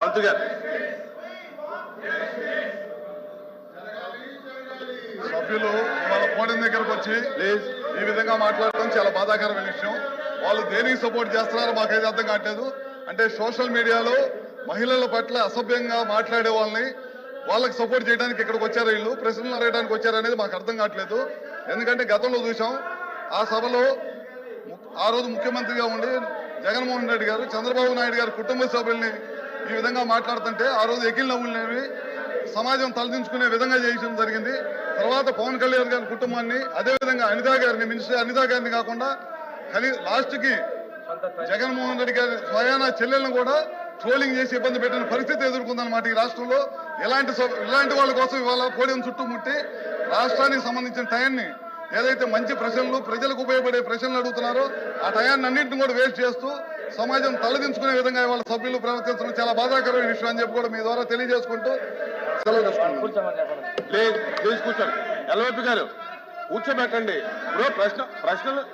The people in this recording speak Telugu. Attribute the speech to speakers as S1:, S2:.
S1: మంత్రి గారు
S2: సభ్యులు వాళ్ళ పోడిన దగ్గరకు వచ్చి ఈ విధంగా మాట్లాడటం చాలా బాధాకరమైన విషయం. వాళ్ళు దేనికి సపోర్ట్ చేస్తున్నారో మాకైతే అర్థం కావట్లేదు. అంటే సోషల్ మీడియాలో మహిళల పట్ల అసభ్యంగా మాట్లాడే వాళ్ళకి సపోర్ట్ చేయడానికి ఇక్కడికి వచ్చారు, వీళ్ళు ప్రశ్నలు అడగడానికి వచ్చారు అనేది మాకు అర్థం కావట్లేదు. ఎందుకంటే గతంలో చూసాం ఆ సభలో ఆ రోజు ముఖ్యమంత్రిగా ఉండి జగన్మోహన్ రెడ్డి గారు చంద్రబాబు నాయుడు గారు కుటుంబ సభ్యుల్ని ఈ విధంగా మాట్లాడుతుంటే ఆ రోజు ఎగిల్ నవ్వులనేవి సమాజం తలదించుకునే విధంగా చేయడం జరిగింది. తర్వాత పవన్ కళ్యాణ్ గారి కుటుంబాన్ని, అదేవిధంగా అనితా గారిని, మినిస్టర్ అనితా గారిని కాకుండా లాస్ట్ కి జగన్మోహన్ రెడ్డి గారి స్వయాన చెల్లెలను కూడా ట్రోలింగ్ చేసి ఇబ్బంది పెట్టిన పరిస్థితి ఎదుర్కొందన్నమాట ఈ రాష్ట్రంలో. ఇలాంటి వాళ్ళ కోసం ఇవాళ పోడియం చుట్టుముట్టి రాష్ట్రానికి సంబంధించిన టయాన్ని ఏదైతే మంచి ప్రశ్నలు, ప్రజలకు ఉపయోగపడే ప్రశ్నలు అడుగుతున్నారో ఆ టయాన్ని అన్నింటిని కూడా వేస్ట్ చేస్తూ సమాజం తలదించుకునే విధంగా ఇవాళ సభ్యులు ప్రవర్తించడం చాలా బాధాకరమైన విషయం అని చెప్పి కూడా మీ ద్వారా తెలియజేసుకుంటూ సెలవు
S1: కూర్చోండి. ఎల్వైపి గారు కూర్చోబెట్టండి. ఇప్పుడు ప్రశ్నలు